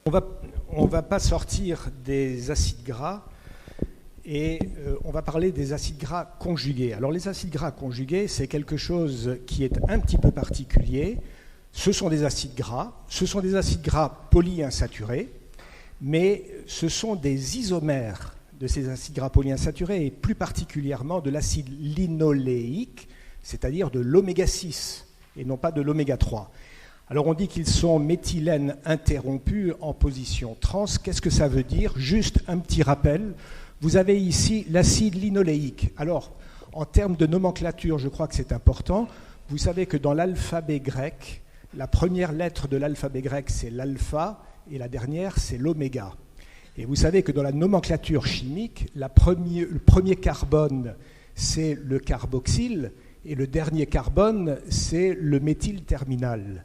On va pas sortir des acides gras et on va parler des acides gras conjugués. Alors les acides gras conjugués, c'est quelque chose qui est un petit peu particulier. Ce sont des acides gras polyinsaturés, mais ce sont des isomères de ces acides gras polyinsaturés et plus particulièrement de l'acide linoléique, c'est-à-dire de l'oméga 6 et non pas de l'oméga 3. Alors on dit qu'ils sont méthylène interrompus en position trans. Qu'est-ce que ça veut dire? Juste un petit rappel. Vous avez ici l'acide linoléique. Alors, en termes de nomenclature, je crois que c'est important. Vous savez que dans l'alphabet grec, la première lettre de l'alphabet grec, c'est l'alpha, et la dernière, c'est l'oméga. Et vous savez que dans la nomenclature chimique, le premier carbone, c'est le carboxyle, et le dernier carbone, c'est le méthylterminal.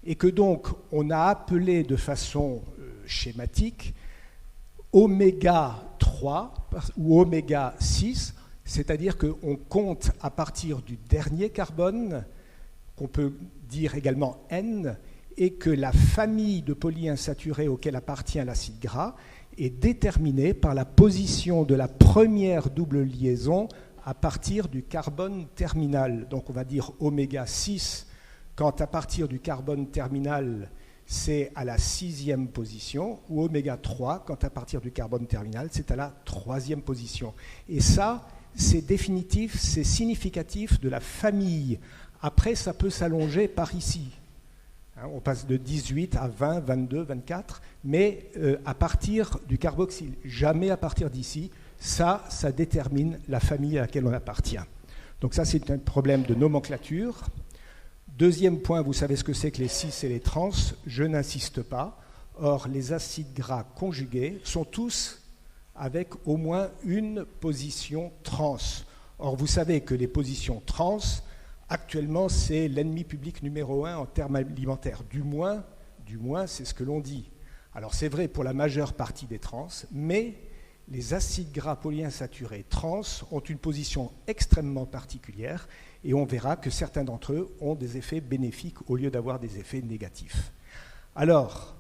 Et que donc, on a appelé de façon schématique oméga 3 ou oméga 6, c'est-à-dire qu'on compte à partir du dernier carbone, qu'on peut dire également N, et que la famille de polyinsaturés auquel appartient l'acide gras est déterminée par la position de la première double liaison à partir du carbone terminal. Donc on va dire oméga 6 quand à partir du carbone terminal, c'est à la 6e position, ou oméga 3, quand à partir du carbone terminal, c'est à la 3e position. Et ça, c'est définitif, c'est significatif de la famille. Après, ça peut s'allonger par ici. On passe de 18 à 20, 22, 24, mais à partir du carboxyle, jamais à partir d'ici. Ça détermine la famille à laquelle on appartient. Donc ça, c'est un problème de nomenclature. Deuxième point, vous savez ce que c'est que les cis et les trans, je n'insiste pas. Or, les acides gras conjugués sont tous avec au moins une position trans. Or, vous savez que les positions trans, actuellement, c'est l'ennemi public numéro 1 en termes alimentaires. Du moins, c'est ce que l'on dit. Alors, c'est vrai pour la majeure partie des trans, mais les acides gras polyinsaturés trans ont une position extrêmement particulière et on verra que certains d'entre eux ont des effets bénéfiques au lieu d'avoir des effets négatifs. Alors,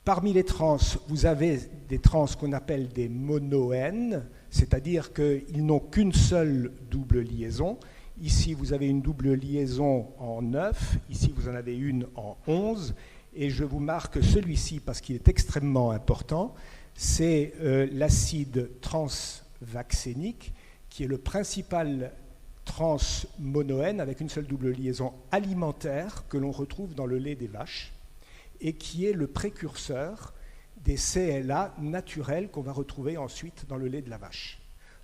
parmi les trans, vous avez des trans qu'on appelle des mono-N, c'est-à-dire qu'ils n'ont qu'une seule double liaison. Ici, vous avez une double liaison en 9, ici, vous en avez une en 11, et je vous marque celui-ci parce qu'il est extrêmement important. C'est l'acide transvaxénique, qui est le principal trans-mono-N avec une seule double liaison alimentaire que l'on retrouve dans le lait des vaches et qui est le précurseur des CLA naturels qu'on va retrouver ensuite dans le lait de la vache.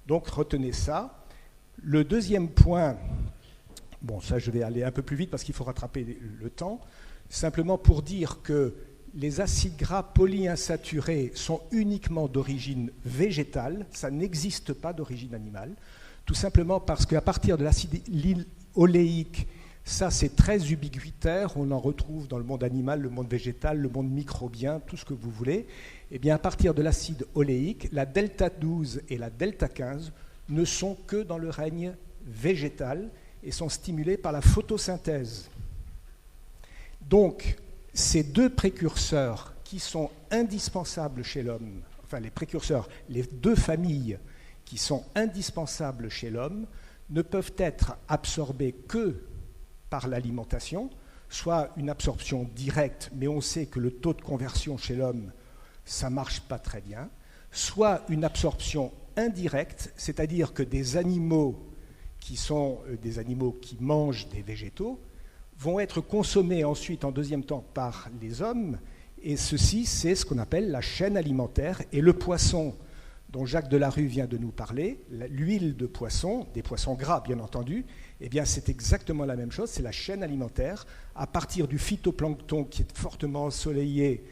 Donc retenez ça. Le deuxième point, bon ça je vais aller un peu plus vite parce qu'il faut rattraper le temps, simplement pour dire que les acides gras polyinsaturés sont uniquement d'origine végétale, ça n'existe pas d'origine animale, tout simplement parce qu'à partir de l'acide oléique, ça c'est très ubiquitaire, on en retrouve dans le monde animal, le monde végétal, le monde microbien, tout ce que vous voulez. Et bien à partir de l'acide oléique, la delta 12 et la delta 15 ne sont que dans le règne végétal et sont stimulés par la photosynthèse. Donc, ces deux précurseurs qui sont indispensables chez l'homme, enfin les précurseurs, les deux familles qui sont indispensables chez l'homme, ne peuvent être absorbés que par l'alimentation, soit une absorption directe, mais on sait que le taux de conversion chez l'homme, ça ne marche pas très bien, soit une absorption indirecte, c'est-à-dire que des animaux qui sont des animaux qui mangent des végétaux, vont être consommés ensuite en deuxième temps par les hommes, et ceci, c'est ce qu'on appelle la chaîne alimentaire. Et le poisson, dont Jacques Delarue vient de nous parler, l'huile de poisson, des poissons gras bien entendu, eh bien c'est exactement la même chose, c'est la chaîne alimentaire, à partir du phytoplancton qui est fortement ensoleillé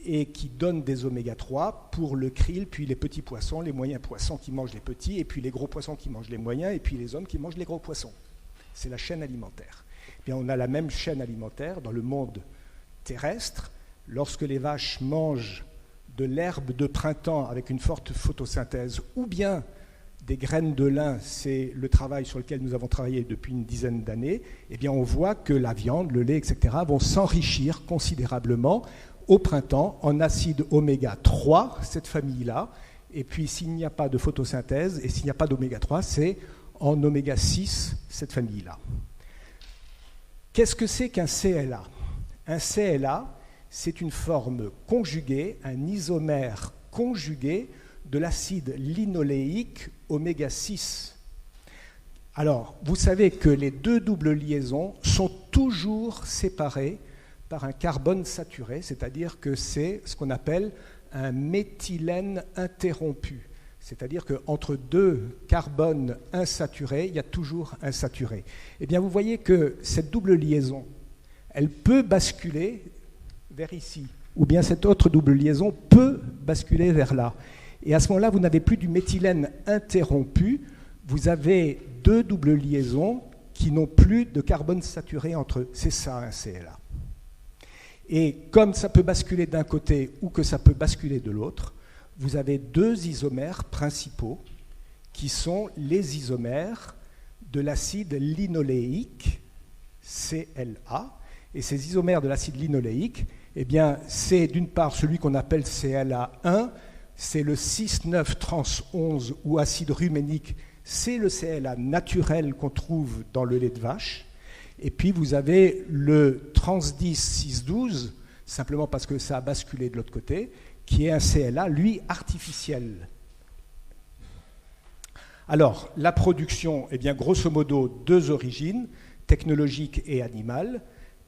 et qui donne des oméga 3 pour le krill, puis les petits poissons, les moyens poissons qui mangent les petits, et puis les gros poissons qui mangent les moyens, et puis les hommes qui mangent les gros poissons. C'est la chaîne alimentaire. Eh bien, on a la même chaîne alimentaire dans le monde terrestre. Lorsque les vaches mangent de l'herbe de printemps avec une forte photosynthèse, ou bien des graines de lin, c'est le travail sur lequel nous avons travaillé depuis une dizaine d'années, eh bien on voit que la viande, le lait, etc. vont s'enrichir considérablement au printemps en acide oméga 3, cette famille-là, et puis s'il n'y a pas de photosynthèse et s'il n'y a pas d'oméga 3, c'est en oméga 6, cette famille-là. Qu'est-ce que c'est qu'un CLA? Un CLA, c'est une forme conjuguée, un isomère conjugué de l'acide linoléique oméga 6. Alors, vous savez que les deux doubles liaisons sont toujours séparées par un carbone saturé, c'est-à-dire que c'est ce qu'on appelle un méthylène interrompu. C'est-à-dire qu'entre deux carbones insaturés, il y a toujours un saturé. Eh bien, vous voyez que cette double liaison, elle peut basculer vers ici, ou bien cette autre double liaison peut basculer vers là. Et à ce moment-là, vous n'avez plus du méthylène interrompu, vous avez deux doubles liaisons qui n'ont plus de carbone saturé entre eux. C'est ça un CLA. Et comme ça peut basculer d'un côté ou que ça peut basculer de l'autre, vous avez deux isomères principaux qui sont les isomères de l'acide linoléique, CLA. Et ces isomères de l'acide linoléique, eh bien, c'est d'une part celui qu'on appelle CLA1, c'est le 6,9-trans-11 ou acide ruménique, c'est le CLA naturel qu'on trouve dans le lait de vache. Et puis vous avez le trans-10-6,12, simplement parce que ça a basculé de l'autre côté, qui est un CLA, lui, artificiel. Alors, la production, eh bien, grosso modo, deux origines, technologique et animale.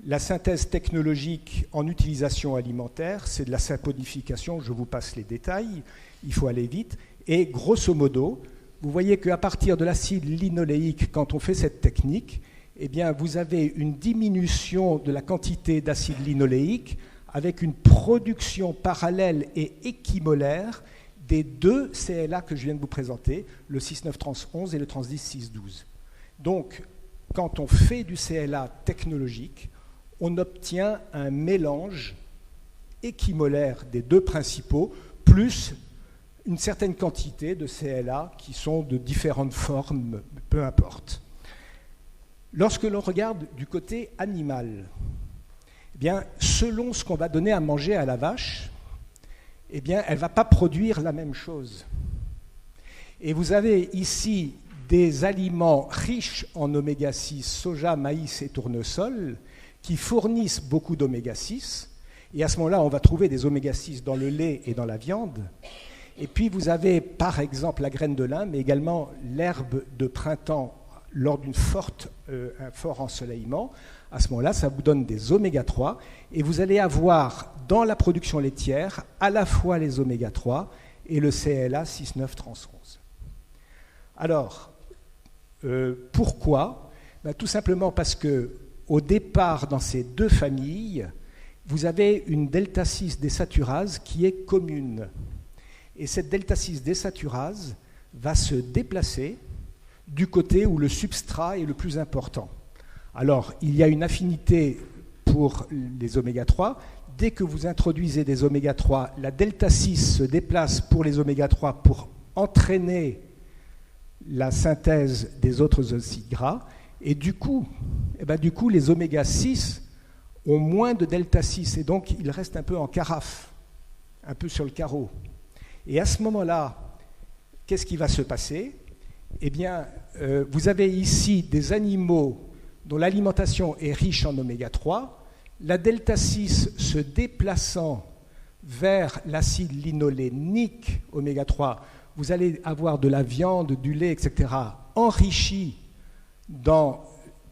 La synthèse technologique en utilisation alimentaire, c'est de la saponification, je vous passe les détails, il faut aller vite. Et grosso modo, vous voyez qu'à partir de l'acide linoléique, quand on fait cette technique, eh bien, vous avez une diminution de la quantité d'acide linoléique avec une production parallèle et équimolaire des deux CLA que je viens de vous présenter, le 6,9-trans-11 et le trans-10-6,12. Donc, quand on fait du CLA technologique, on obtient un mélange équimolaire des deux principaux, plus une certaine quantité de CLA qui sont de différentes formes, peu importe. Lorsque l'on regarde du côté animal, eh bien, selon ce qu'on va donner à manger à la vache, eh bien, elle ne va pas produire la même chose. Et vous avez ici des aliments riches en oméga 6, soja, maïs et tournesol, qui fournissent beaucoup d'oméga 6. Et à ce moment-là, on va trouver des oméga 6 dans le lait et dans la viande. Et puis vous avez par exemple la graine de lin, mais également l'herbe de printemps lors d'un fort ensoleillement. À ce moment-là, ça vous donne des oméga 3 et vous allez avoir dans la production laitière à la fois les oméga 3 et le CLA 6,9-trans-11. Alors, pourquoi? Tout simplement parce qu'au départ, dans ces deux familles, vous avez une delta-6 désaturase qui est commune. Et cette delta-6 désaturase va se déplacer du côté où le substrat est le plus important. Alors, il y a une affinité pour les oméga 3. Dès que vous introduisez des oméga 3, la delta-6 se déplace pour les oméga 3 pour entraîner la synthèse des autres acides gras. Et du coup, les oméga 6 ont moins de delta-6 et donc ils restent un peu en carafe, un peu sur le carreau. Et à ce moment-là, qu'est-ce qui va se passer? Eh bien, vous avez ici des animaux dont l'alimentation est riche en oméga 3, la delta-6 se déplaçant vers l'acide linolénique oméga 3, vous allez avoir de la viande, du lait, etc., enrichi dans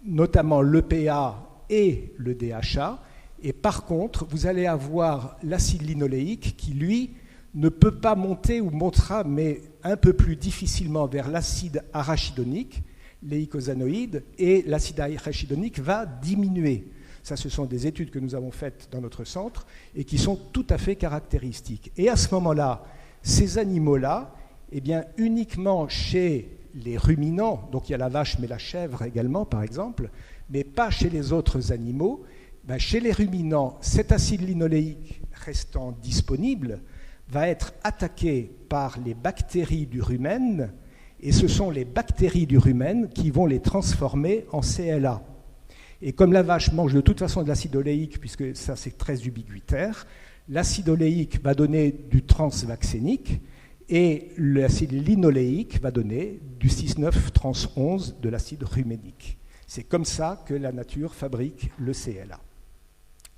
notamment l'EPA et le DHA, et par contre, vous allez avoir l'acide linoléique qui, lui, ne peut pas monter ou montera, mais un peu plus difficilement vers l'acide arachidonique, les icosanoïdes, et l'acide arachidonique va diminuer. Ça, ce sont des études que nous avons faites dans notre centre et qui sont tout à fait caractéristiques. Et à ce moment-là, ces animaux-là, eh bien, uniquement chez les ruminants, donc il y a la vache mais la chèvre également par exemple, mais pas chez les autres animaux, chez les ruminants, cet acide linoléique restant disponible va être attaqué par les bactéries du rumen, et ce sont les bactéries du rumen qui vont les transformer en CLA. Et comme la vache mange de toute façon de l'acide oléique, puisque ça c'est très ubiquitaire, l'acide oléique va donner du transvaxénique et l'acide linoléique va donner du 6,9-trans-11 de l'acide rhuménique. C'est comme ça que la nature fabrique le CLA.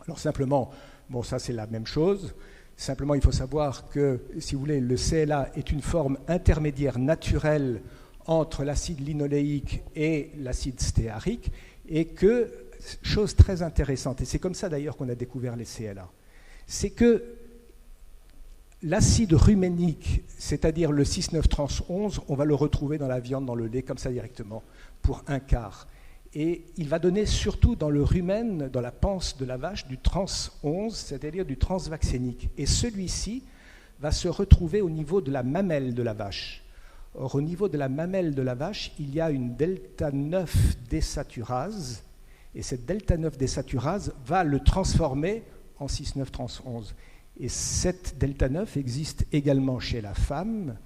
Alors simplement, bon ça c'est la même chose, simplement il faut savoir que, si vous voulez, le CLA est une forme intermédiaire naturelle entre l'acide linoléique et l'acide stéarique, et que, chose très intéressante, et c'est comme ça d'ailleurs qu'on a découvert les CLA, c'est que l'acide rhuménique, c'est-à-dire le 6,9-trans-11, on va le retrouver dans la viande, dans le lait, comme ça directement, pour un quart. Et il va donner surtout dans le rumen, dans la panse de la vache, du trans-11, c'est-à-dire du transvaxénique. Et celui-ci va se retrouver au niveau de la mamelle de la vache. Or, au niveau de la mamelle de la vache, il y a une delta-9 désaturase, et cette delta-9 désaturase va le transformer en 6,9-trans-11. Et cette delta-9 existe également chez la femme,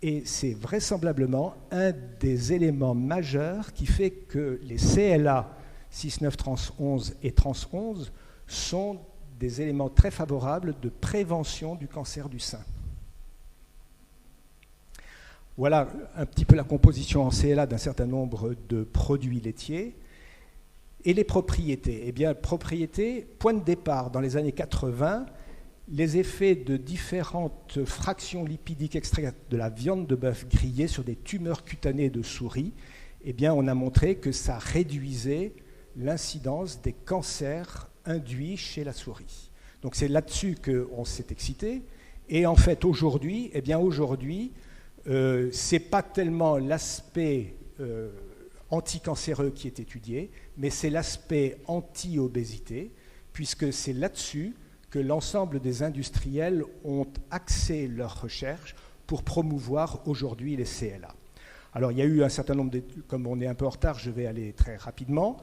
et c'est vraisemblablement un des éléments majeurs qui fait que les CLA 6,9-trans-11 et trans-11 sont des éléments très favorables de prévention du cancer du sein. Voilà un petit peu la composition en CLA d'un certain nombre de produits laitiers. Et les propriétés. Eh bien, propriétés, point de départ dans les années 80, les effets de différentes fractions lipidiques extraites de la viande de bœuf grillée sur des tumeurs cutanées de souris, eh bien, on a montré que ça réduisait l'incidence des cancers induits chez la souris. Donc c'est là-dessus qu'on s'est excité. Et en fait, aujourd'hui, eh bien, c'est pas tellement l'aspect anticancéreux qui est étudié, mais c'est l'aspect anti-obésité, puisque c'est là-dessus que l'ensemble des industriels ont axé leurs recherches pour promouvoir aujourd'hui les CLA. Alors il y a eu un certain nombre d'études, comme on est un peu en retard, je vais aller très rapidement.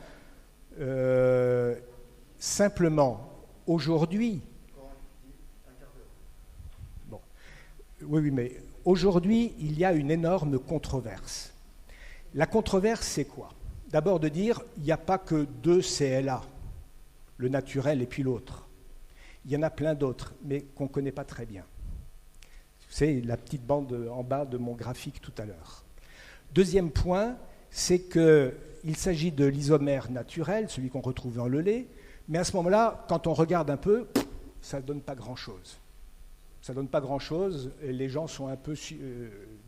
Simplement, aujourd'hui... Bon, oui, mais aujourd'hui, il y a une énorme controverse. La controverse, c'est quoi? D'abord de dire, il n'y a pas que deux CLA, le naturel et puis l'autre. Il y en a plein d'autres, mais qu'on ne connaît pas très bien. C'est la petite bande en bas de mon graphique tout à l'heure. Deuxième point, c'est qu'il s'agit de l'isomère naturel, celui qu'on retrouve dans le lait, mais à ce moment-là, quand on regarde un peu, ça ne donne pas grand-chose. Ça ne donne pas grand-chose, et les gens sont un peu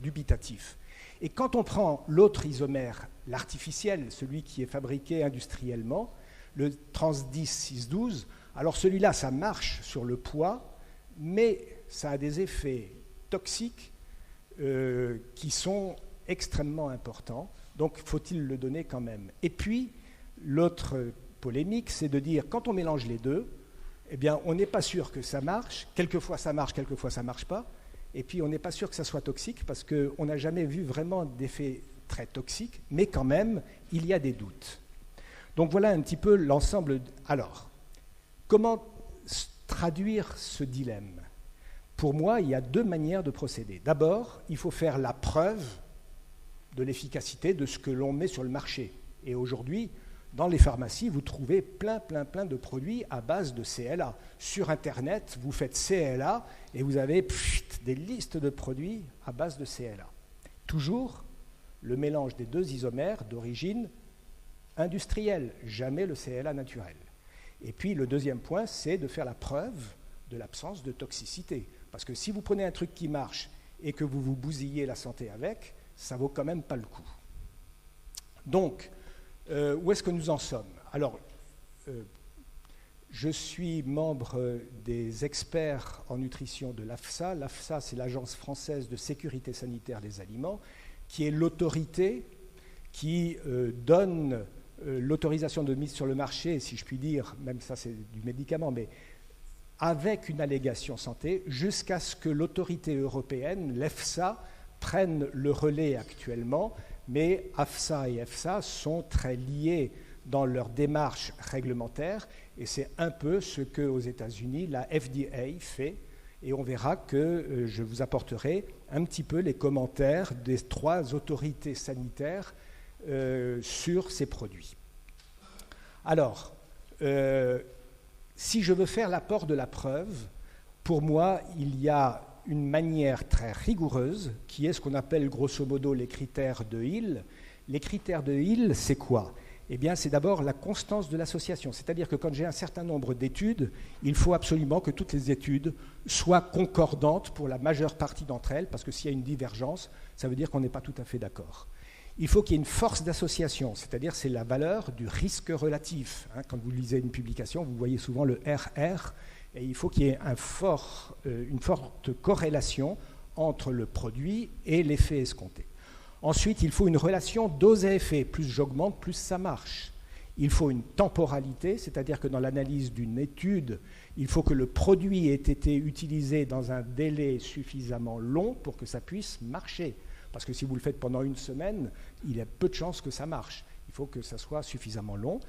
dubitatifs. Et quand on prend l'autre isomère, l'artificiel, celui qui est fabriqué industriellement, le trans-10-6,12, alors celui-là, ça marche sur le poids, mais ça a des effets toxiques qui sont extrêmement importants. Donc, faut-il le donner quand même? Et puis, l'autre polémique, c'est de dire, quand on mélange les deux, eh bien, on n'est pas sûr que ça marche. Quelquefois, ça marche, quelquefois, ça ne marche pas. Et puis, on n'est pas sûr que ça soit toxique parce qu'on n'a jamais vu vraiment d'effets très toxiques, mais quand même, il y a des doutes. Donc, voilà un petit peu l'ensemble. Alors, comment traduire ce dilemme? Pour moi, il y a deux manières de procéder. D'abord, il faut faire la preuve de l'efficacité de ce que l'on met sur le marché. Et aujourd'hui, dans les pharmacies, vous trouvez plein de produits à base de CLA. Sur Internet, vous faites CLA et vous avez des listes de produits à base de CLA. Toujours le mélange des deux isomères d'origine industrielle, jamais le CLA naturel. Et puis le deuxième point, c'est de faire la preuve de l'absence de toxicité. Parce que si vous prenez un truc qui marche et que vous vous bousillez la santé avec, ça ne vaut quand même pas le coup. Donc, où est-ce que nous en sommes? Alors, je suis membre des experts en nutrition de l'AFSA. L'AFSA, c'est l'Agence française de sécurité sanitaire des aliments, qui est l'autorité qui donne l'autorisation de mise sur le marché, si je puis dire, même ça c'est du médicament, mais avec une allégation santé, jusqu'à ce que l'autorité européenne, l'EFSA, prenne le relais actuellement. Mais AFSA et EFSA sont très liés dans leur démarche réglementaire et c'est un peu ce qu'aux États-Unis, la FDA fait. Et on verra que je vous apporterai un petit peu les commentaires des trois autorités sanitaires sur ces produits. Alors, si je veux faire l'apport de la preuve, pour moi, il y a une manière très rigoureuse qui est ce qu'on appelle grosso modo les critères de Hill. Les critères de Hill, c'est quoi ? Eh bien, c'est d'abord la constance de l'association. C'est-à-dire que quand j'ai un certain nombre d'études, il faut absolument que toutes les études soient concordantes pour la majeure partie d'entre elles, parce que s'il y a une divergence, ça veut dire qu'on n'est pas tout à fait d'accord. Il faut qu'il y ait une force d'association, c'est-à-dire c'est la valeur du risque relatif. Quand vous lisez une publication, vous voyez souvent le RR, et il faut qu'il y ait une forte corrélation entre le produit et l'effet escompté. Ensuite, il faut une relation dose à effet. Plus j'augmente, plus ça marche. Il faut une temporalité, c'est-à-dire que dans l'analyse d'une étude, il faut que le produit ait été utilisé dans un délai suffisamment long pour que ça puisse marcher. Parce que si vous le faites pendant une semaine, il y a peu de chances que ça marche. Il faut que ça soit suffisamment long.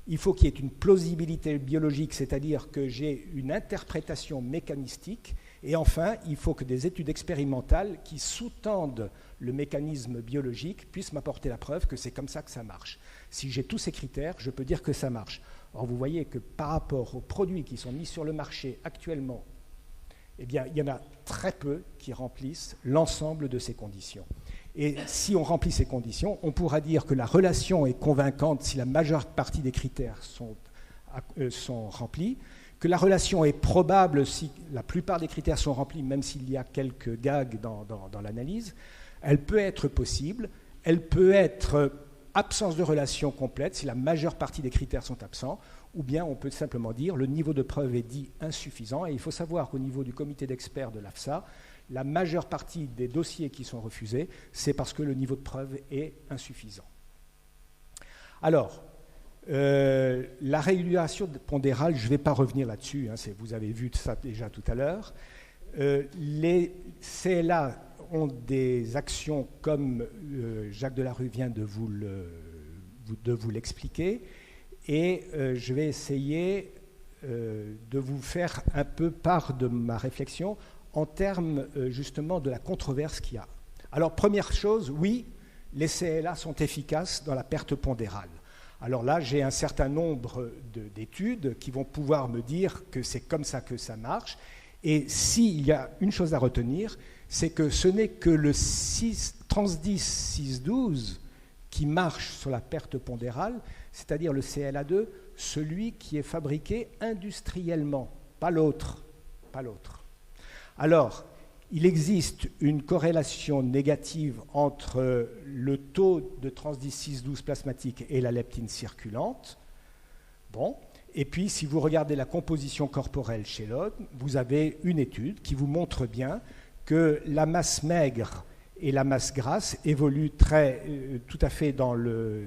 Il faut qu'il y ait une plausibilité biologique, c'est-à-dire que j'ai une interprétation mécanistique. Et enfin, il faut que des études expérimentales qui sous-tendent le mécanisme biologique puissent m'apporter la preuve que c'est comme ça que ça marche. Si j'ai tous ces critères, je peux dire que ça marche. Or, vous voyez que par rapport aux produits qui sont mis sur le marché actuellement, eh bien, il y en a très peu qui remplissent l'ensemble de ces conditions. Et si on remplit ces conditions, on pourra dire que la relation est convaincante si la majeure partie des critères sont remplis, que la relation est probable si la plupart des critères sont remplis, même s'il y a quelques gags dans l'analyse. Elle peut être possible, elle peut être absence de relation complète si la majeure partie des critères sont absents, ou bien on peut simplement dire le niveau de preuve est dit insuffisant. Et il faut savoir qu'au niveau du comité d'experts de l'AFSA, la majeure partie des dossiers qui sont refusés, c'est parce que le niveau de preuve est insuffisant. Alors, la régulation pondérale, je ne vais pas revenir là-dessus, vous avez vu ça déjà tout à l'heure. Les CLA ont des actions comme Jacques Delarue vient de vous l'expliquer, et je vais essayer de vous faire un peu part de ma réflexion en termes justement de la controverse qu'il y a. Alors, première chose, oui, les CLA sont efficaces dans la perte pondérale. Alors là, j'ai un certain nombre d'études qui vont pouvoir me dire que c'est comme ça que ça marche. Et s'il y a une chose à retenir, c'est que ce n'est que le Transdis 612 qui marche sur la perte pondérale, c'est-à-dire le CLA2, celui qui est fabriqué industriellement, pas l'autre. Alors, il existe une corrélation négative entre le taux de Transdis 612 plasmatique et la leptine circulante. Bon. Et puis, si vous regardez la composition corporelle chez l'homme, vous avez une étude qui vous montre bien que la masse maigre et la masse grasse évoluent tout à fait dans le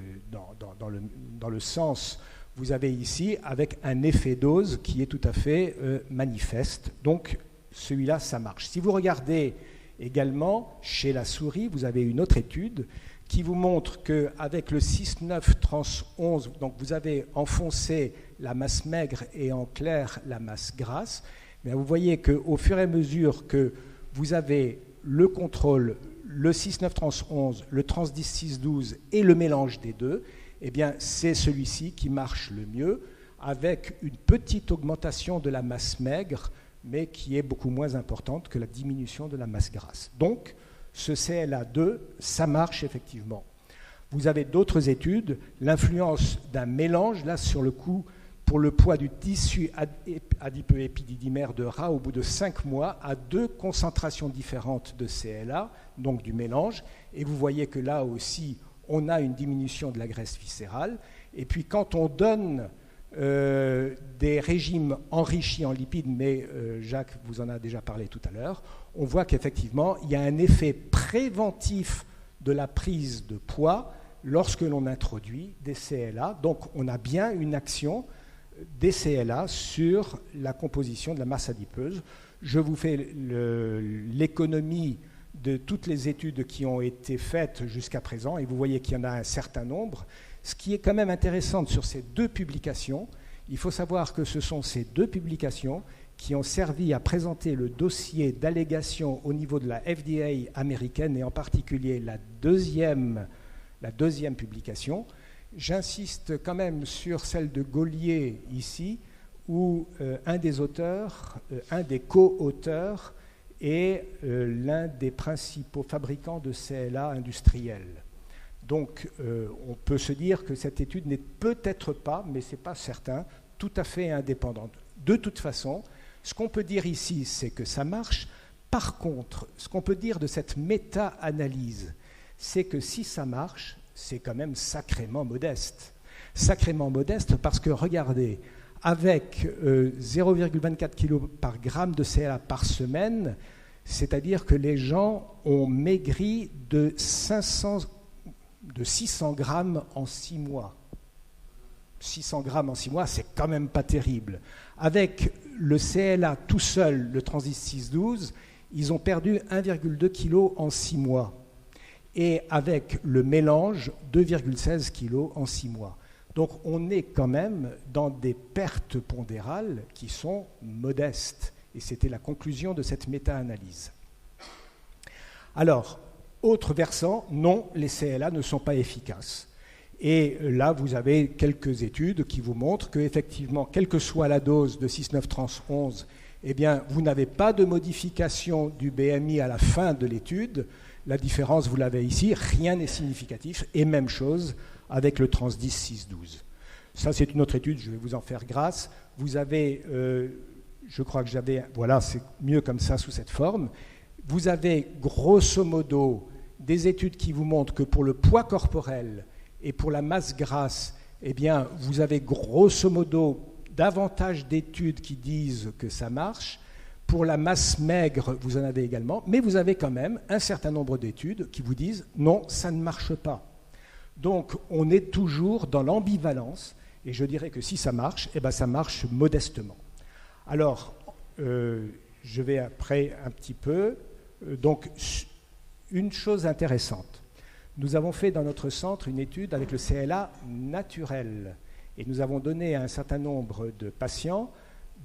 sens, vous avez ici, avec un effet dose qui est tout à fait manifeste. Donc, celui-là, ça marche. Si vous regardez également chez la souris, vous avez une autre étude qui vous montre qu'avec le 6,9 trans 11, donc vous avez enfoncé la masse maigre et en clair la masse grasse, mais vous voyez qu'au fur et à mesure que vous avez le contrôle, le 6,9 trans 11, le Transdis 6,12 et le mélange des deux, eh bien c'est celui-ci qui marche le mieux, avec une petite augmentation de la masse maigre, mais qui est beaucoup moins importante que la diminution de la masse grasse. Donc, ce CLA2, ça marche effectivement. Vous avez d'autres études, l'influence d'un mélange, là sur le coup, pour le poids du tissu adipeux épididymère de rat au bout de 5 mois, à 2 concentrations différentes de CLA, donc du mélange, et vous voyez que là aussi, on a une diminution de la graisse viscérale, et puis quand on donne des régimes enrichis en lipides, mais Jacques vous en a déjà parlé tout à l'heure, on voit qu'effectivement, il y a un effet préventif de la prise de poids lorsque l'on introduit des CLA. Donc, on a bien une action des CLA sur la composition de la masse adipeuse. Je vous fais l'économie de toutes les études qui ont été faites jusqu'à présent, et vous voyez qu'il y en a un certain nombre. Ce qui est quand même intéressant sur ces 2 publications, il faut savoir que ce sont ces 2 publications qui ont servi à présenter le dossier d'allégation au niveau de la FDA américaine, et en particulier la deuxième publication, J'insiste quand même sur celle de Gaulier ici, où un des auteurs, un des co-auteurs, est l'un des principaux fabricants de CLA industriels. Donc on peut se dire que cette étude n'est peut-être pas, mais ce n'est pas certain, tout à fait indépendante. De toute façon, ce qu'on peut dire ici, c'est que ça marche. Par contre, ce qu'on peut dire de cette méta-analyse, c'est que si ça marche, c'est quand même sacrément modeste. Sacrément modeste parce que, regardez, avec 0,24 kg par gramme de CLA par semaine, c'est-à-dire que les gens ont maigri de 600 grammes en 6 mois. 600 grammes en 6 mois, c'est quand même pas terrible. Avec le CLA tout seul, le Transdis 612, ils ont perdu 1,2 kg en 6 mois. Et avec le mélange, 2,16 kg en 6 mois. Donc on est quand même dans des pertes pondérales qui sont modestes. Et c'était la conclusion de cette méta-analyse. Alors, autre versant, non, les CLA ne sont pas efficaces. Et là, vous avez quelques études qui vous montrent qu'effectivement, quelle que soit la dose de 6,9-trans-11, eh bien, vous n'avez pas de modification du BMI à la fin de l'étude. La différence, vous l'avez ici, rien n'est significatif. Et même chose avec le Transdis 612. Ça, c'est une autre étude, je vais vous en faire grâce. Vous avez, je crois que j'avais, voilà, c'est mieux comme ça sous cette forme. Vous avez grosso modo des études qui vous montrent que pour le poids corporel et pour la masse grasse, eh bien, vous avez grosso modo davantage d'études qui disent que ça marche. Pour la masse maigre, vous en avez également, mais vous avez quand même un certain nombre d'études qui vous disent non, ça ne marche pas. Donc, on est toujours dans l'ambivalence, et je dirais que si ça marche, eh bien, ça marche modestement. Alors, je vais après un petit peu. Donc, une chose intéressante. Nous avons fait dans notre centre une étude avec le CLA naturel, et nous avons donné à un certain nombre de patients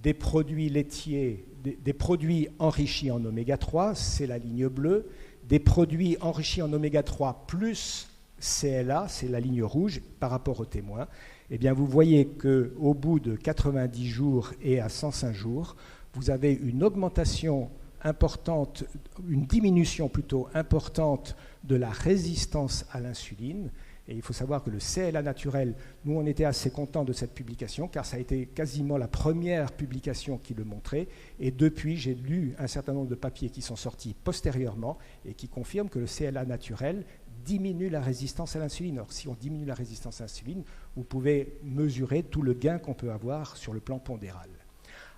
des produits laitiers, des produits enrichis en oméga 3, c'est la ligne bleue, des produits enrichis en oméga 3 plus CLA, c'est la ligne rouge par rapport aux témoins. Eh bien, vous voyez qu'au bout de 90 jours et à 105 jours, vous avez une augmentation importante, une diminution plutôt importante de la résistance à l'insuline. Et il faut savoir que le CLA naturel, nous on était assez contents de cette publication car ça a été quasiment la première publication qui le montrait. Et depuis, j'ai lu un certain nombre de papiers qui sont sortis postérieurement et qui confirment que le CLA naturel diminue la résistance à l'insuline. Alors si on diminue la résistance à l'insuline, vous pouvez mesurer tout le gain qu'on peut avoir sur le plan pondéral.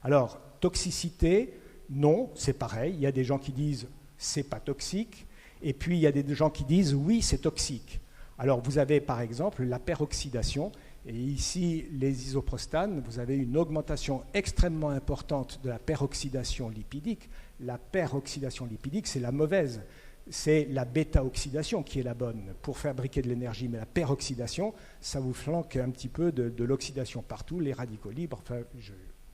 Alors, toxicité, non, c'est pareil. Il y a des gens qui disent c'est pas toxique, et puis il y a des gens qui disent oui, c'est toxique. Alors vous avez par exemple la peroxydation, et ici les isoprostanes, vous avez une augmentation extrêmement importante de la peroxydation lipidique. La peroxydation lipidique, c'est la mauvaise, c'est la bêta-oxydation qui est la bonne pour fabriquer de l'énergie, mais la peroxydation, ça vous flanque un petit peu de l'oxydation partout, les radicaux libres, enfin,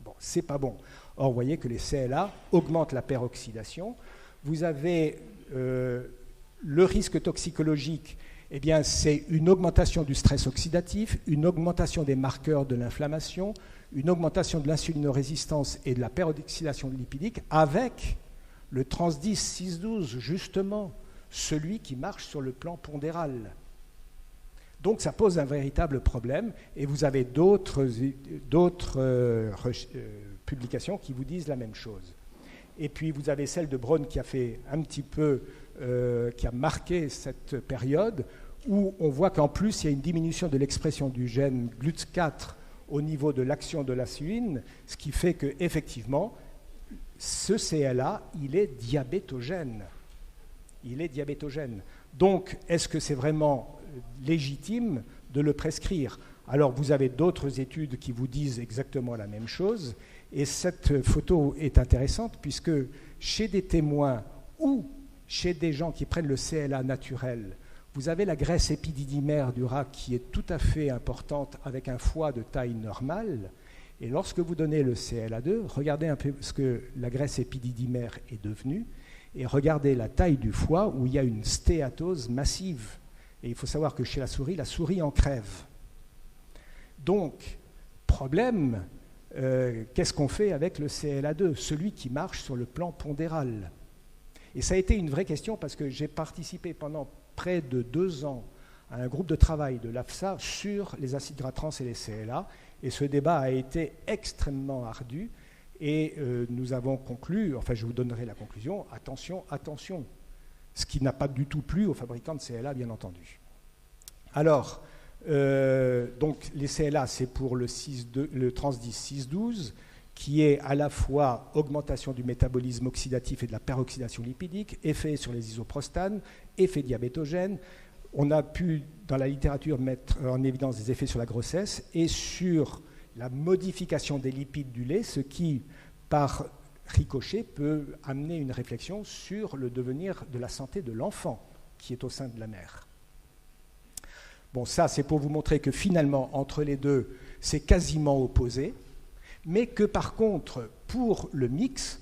bon, c'est pas bon. Or, vous voyez que les CLA augmentent la peroxydation. Vous avez le risque toxicologique, eh bien, c'est une augmentation du stress oxydatif, une augmentation des marqueurs de l'inflammation, une augmentation de l'insulinorésistance et de la peroxydation lipidique avec le Transdis 612, justement, celui qui marche sur le plan pondéral. Donc ça pose un véritable problème et vous avez d'autres publications qui vous disent la même chose. Et puis vous avez celle de Braun qui a fait un petit peu, qui a marqué cette période où on voit qu'en plus il y a une diminution de l'expression du gène GLUT4 au niveau de l'action de l'insuline, ce qui fait qu'effectivement, ce CLA, il est diabétogène. Il est diabétogène. Donc, est-ce que c'est vraiment légitime de le prescrire? Alors, vous avez d'autres études qui vous disent exactement la même chose. Et cette photo est intéressante puisque chez des témoins ou chez des gens qui prennent le CLA naturel, vous avez la graisse épididymère du rat qui est tout à fait importante avec un foie de taille normale. Et lorsque vous donnez le CLA2, regardez un peu ce que la graisse épididymère est devenue et regardez la taille du foie où il y a une stéatose massive. Et il faut savoir que chez la souris en crève. Donc, problème, qu'est-ce qu'on fait avec le CLA2, celui qui marche sur le plan pondéral? Et ça a été une vraie question parce que j'ai participé pendant près de 2 ans à un groupe de travail de l'AFSA sur les acides gras trans et les CLA, et ce débat a été extrêmement ardu, et nous avons conclu, enfin je vous donnerai la conclusion, attention, attention, ce qui n'a pas du tout plu aux fabricants de CLA, bien entendu. Alors, donc les CLA, c'est pour le transdis 6,12, qui est à la fois augmentation du métabolisme oxydatif et de la peroxydation lipidique, effet sur les isoprostanes, effet diabétogène. On a pu, dans la littérature, mettre en évidence des effets sur la grossesse et sur la modification des lipides du lait, ce qui, par ricochet, peut amener une réflexion sur le devenir de la santé de l'enfant qui est au sein de la mère. Bon, ça, c'est pour vous montrer que finalement, entre les deux, c'est quasiment opposé, mais que par contre, pour le mix,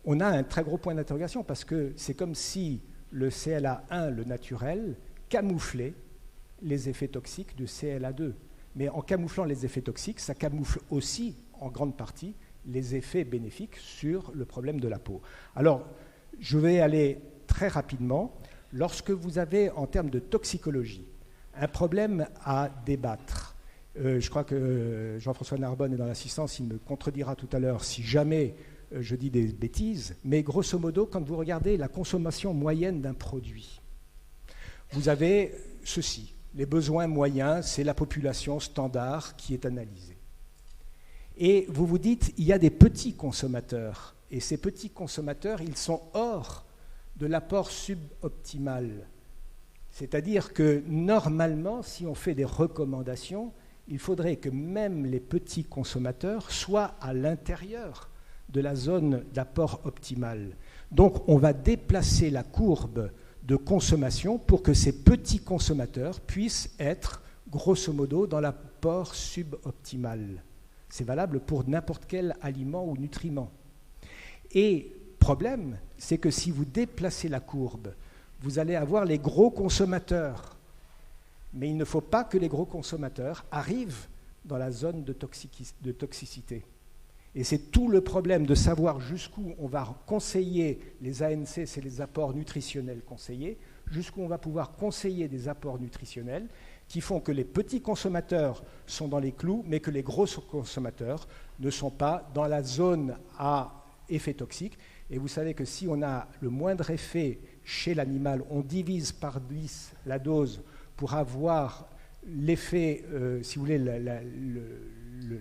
on a un très gros point d'interrogation, parce que c'est comme si le CLA1, le naturel, camouflait les effets toxiques du CLA2. Mais en camouflant les effets toxiques, ça camoufle aussi, en grande partie, les effets bénéfiques sur le problème de la peau. Alors, je vais aller très rapidement. Lorsque vous avez, en termes de toxicologie, un problème à débattre, je crois que Jean-François Narbonne est dans l'assistance, il me contredira tout à l'heure si jamais je dis des bêtises, mais grosso modo, quand vous regardez la consommation moyenne d'un produit, vous avez ceci. Les besoins moyens, c'est la population standard qui est analysée. Et vous vous dites, il y a des petits consommateurs, et ces petits consommateurs, ils sont hors de l'apport suboptimal. C'est-à-dire que normalement, si on fait des recommandations, il faudrait que même les petits consommateurs soient à l'intérieur de la zone d'apport optimal. Donc on va déplacer la courbe de consommation pour que ces petits consommateurs puissent être, grosso modo, dans l'apport suboptimal. C'est valable pour n'importe quel aliment ou nutriment. Et problème, c'est que si vous déplacez la courbe, vous allez avoir les gros consommateurs. Mais il ne faut pas que les gros consommateurs arrivent dans la zone de toxicité. Et c'est tout le problème de savoir jusqu'où on va conseiller les ANC, c'est les apports nutritionnels conseillés, jusqu'où on va pouvoir conseiller des apports nutritionnels qui font que les petits consommateurs sont dans les clous, mais que les gros consommateurs ne sont pas dans la zone à effet toxique. Et vous savez que si on a le moindre effet chez l'animal, on divise par 10 la dose pour avoir l'effet, si vous voulez,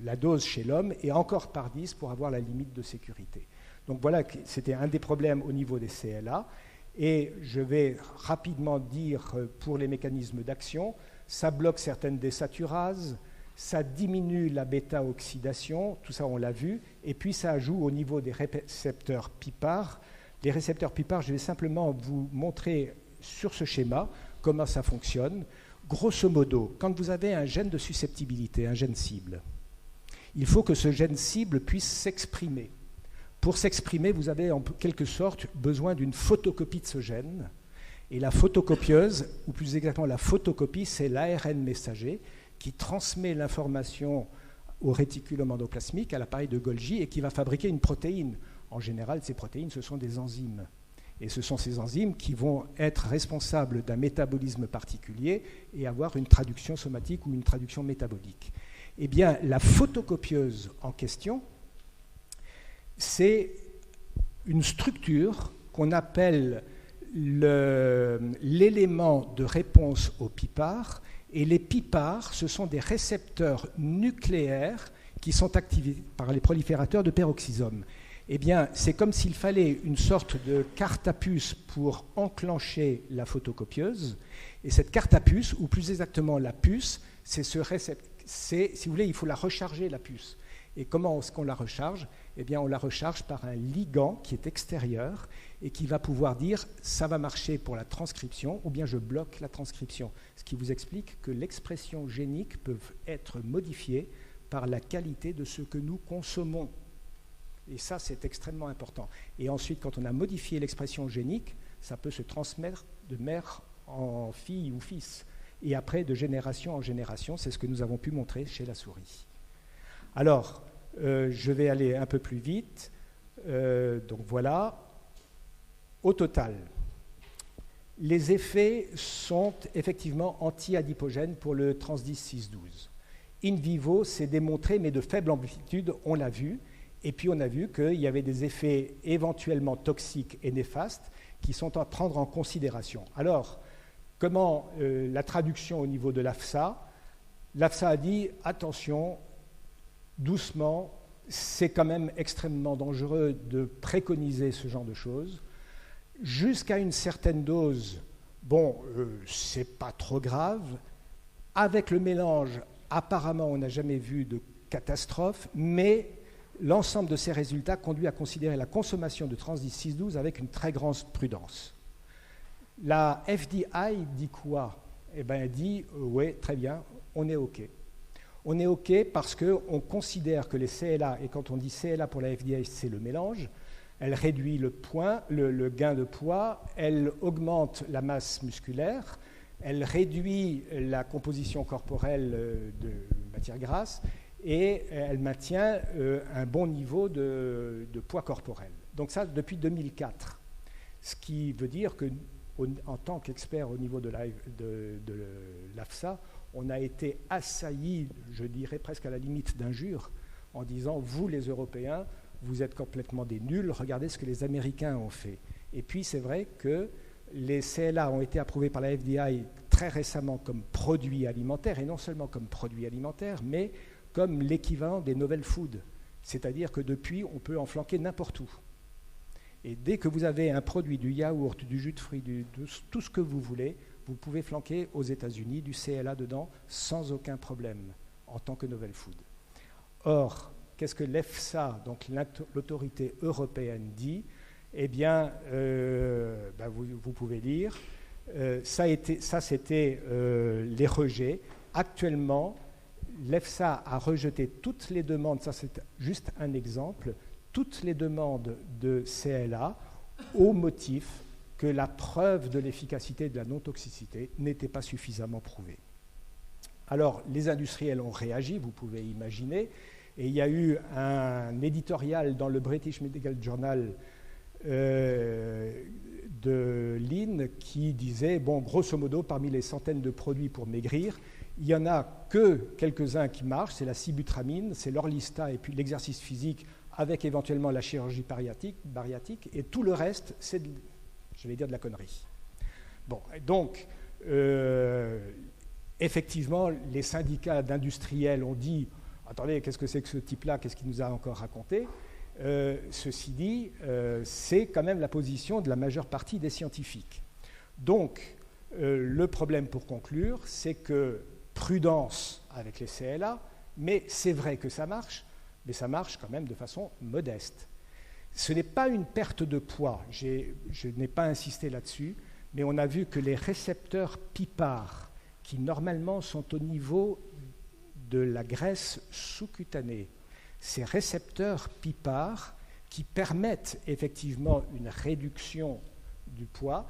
la dose chez l'homme, et encore par 10 pour avoir la limite de sécurité. Donc voilà, c'était un des problèmes au niveau des CLA. Et je vais rapidement dire pour les mécanismes d'action, ça bloque certaines désaturases, ça diminue la bêta-oxydation, tout ça on l'a vu, et puis ça joue au niveau des récepteurs PIPAR. Les récepteurs PIPAR, je vais simplement vous montrer sur ce schéma comment ça fonctionne. Grosso modo, quand vous avez un gène de susceptibilité, un gène cible, il faut que ce gène cible puisse s'exprimer. Pour s'exprimer, vous avez en quelque sorte besoin d'une photocopie de ce gène. Et la photocopieuse, ou plus exactement la photocopie, c'est l'ARN messager qui transmet l'information au réticulum endoplasmique, à l'appareil de Golgi, et qui va fabriquer une protéine. En général, ces protéines, ce sont des enzymes. Et ce sont ces enzymes qui vont être responsables d'un métabolisme particulier et avoir une traduction somatique ou une traduction métabolique. Eh bien, la photocopieuse en question, c'est une structure qu'on appelle l'élément de réponse au PIPAR. Et les PIPAR, ce sont des récepteurs nucléaires qui sont activés par les proliférateurs de peroxysomes. Eh bien, c'est comme s'il fallait une sorte de carte à puce pour enclencher la photocopieuse. Et cette carte à puce, ou plus exactement la puce, c'est ce récepteur. Si vous voulez, il faut la recharger, la puce. Et comment est-ce qu'on la recharge? Eh bien, on la recharge par un ligand qui est extérieur et qui va pouvoir dire ça va marcher pour la transcription ou bien je bloque la transcription. Ce qui vous explique que l'expression génique peut être modifiée par la qualité de ce que nous consommons. Et ça, c'est extrêmement important. Et ensuite, quand on a modifié l'expression génique, ça peut se transmettre de mère en fille ou fils. et après de génération en génération. C'est ce que nous avons pu montrer chez la souris. Alors, je vais aller un peu plus vite. Donc voilà. Au total, les effets sont effectivement anti-adipogènes pour le transdis 612. In vivo, c'est démontré, mais de faible amplitude, on l'a vu. Et puis on a vu qu'il y avait des effets éventuellement toxiques et néfastes qui sont à prendre en considération. Alors, comment la traduction au niveau de l'AFSA? L'AFSA a dit, attention, doucement, c'est quand même extrêmement dangereux de préconiser ce genre de choses. Jusqu'à une certaine dose, bon, c'est pas trop grave. Avec le mélange, apparemment, on n'a jamais vu de catastrophe, mais l'ensemble de ces résultats conduit à considérer la consommation de transdis 612 avec une très grande prudence. La FDI dit quoi? Eh bien, elle dit, oui, très bien, on est OK. On est OK parce qu'on considère que les CLA, et quand on dit CLA pour la FDI, c'est le mélange, elle réduit le gain de poids, elle augmente la masse musculaire, elle réduit la composition corporelle de matière grasse et elle maintient un bon niveau de poids corporel. Donc ça, depuis 2004. Ce qui veut dire qu'en tant qu'expert au niveau de l'AFSA, on a été assaillis, je dirais presque à la limite d'injure, en disant, vous les Européens, vous êtes complètement des nuls, regardez ce que les Américains ont fait. Et puis c'est vrai que les CLA ont été approuvés par la FDI très récemment comme produits alimentaires, et non seulement comme produits alimentaires, mais comme l'équivalent des novel foods. C'est-à-dire que depuis, on peut en flanquer n'importe où. Et dès que vous avez un produit, du yaourt, du jus de fruits, de tout ce que vous voulez, vous pouvez flanquer aux États-Unis du CLA dedans sans aucun problème en tant que novel food. Or, qu'est-ce que l'EFSA, donc l'autorité européenne, dit? Eh bien, vous pouvez lire. Ça, c'était les rejets. Actuellement, l'EFSA a rejeté toutes les demandes, ça c'est juste un exemple, toutes les demandes de CLA au motif que la preuve de l'efficacité et de la non-toxicité n'était pas suffisamment prouvée. Alors, les industriels ont réagi, vous pouvez imaginer, et il y a eu un éditorial dans le British Medical Journal de Lynn qui disait, bon, grosso modo, parmi les centaines de produits pour maigrir, il n'y en a que quelques-uns qui marchent, c'est la sibutramine, c'est l'Orlista et puis l'exercice physique avec éventuellement la chirurgie bariatrique, et tout le reste, c'est, je vais dire, de la connerie. Bon, donc, effectivement, les syndicats d'industriels ont dit, attendez, qu'est-ce que c'est que ce type-là, qu'est-ce qu'il nous a encore raconté? Ceci dit, c'est quand même la position de la majeure partie des scientifiques. Donc, le problème pour conclure, c'est que prudence avec les CLA, mais c'est vrai que ça marche, mais ça marche quand même de façon modeste. Ce n'est pas une perte de poids, je n'ai pas insisté là-dessus, mais on a vu que les récepteurs PIPAR, qui normalement sont au niveau de la graisse sous-cutanée, ces récepteurs PIPAR qui permettent effectivement une réduction du poids,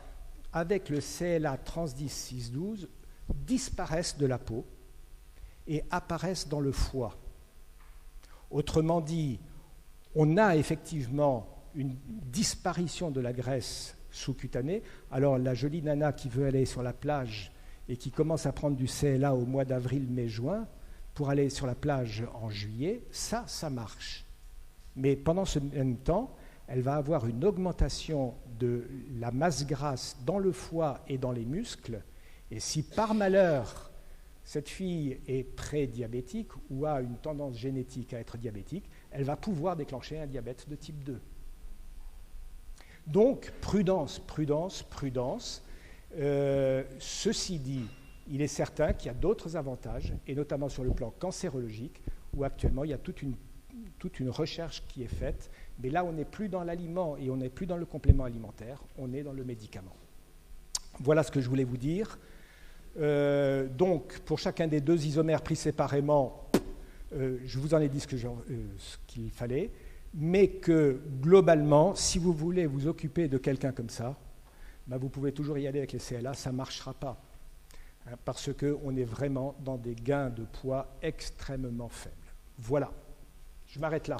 avec le CLA transdis 612, disparaissent de la peau et apparaissent dans le foie. Autrement dit, on a effectivement une disparition de la graisse sous-cutanée. Alors la jolie nana qui veut aller sur la plage et qui commence à prendre du CLA au mois d'avril, mai, juin, pour aller sur la plage en juillet, ça marche. Mais pendant ce même temps, elle va avoir une augmentation de la masse grasse dans le foie et dans les muscles. Et si par malheur, cette fille est prédiabétique ou a une tendance génétique à être diabétique, elle va pouvoir déclencher un diabète de type 2. Donc, prudence, prudence, prudence. Ceci dit, il est certain qu'il y a d'autres avantages, et notamment sur le plan cancérologique, où actuellement il y a toute une recherche qui est faite, mais là on n'est plus dans l'aliment et on n'est plus dans le complément alimentaire, on est dans le médicament. Voilà ce que je voulais vous dire. Donc, pour chacun des deux isomères pris séparément, je vous en ai dit ce qu'il fallait, mais que globalement, si vous voulez vous occuper de quelqu'un comme ça, ben vous pouvez toujours y aller avec les CLA, ça ne marchera pas. hein, parce qu'on est vraiment dans des gains de poids extrêmement faibles. Voilà, je m'arrête là.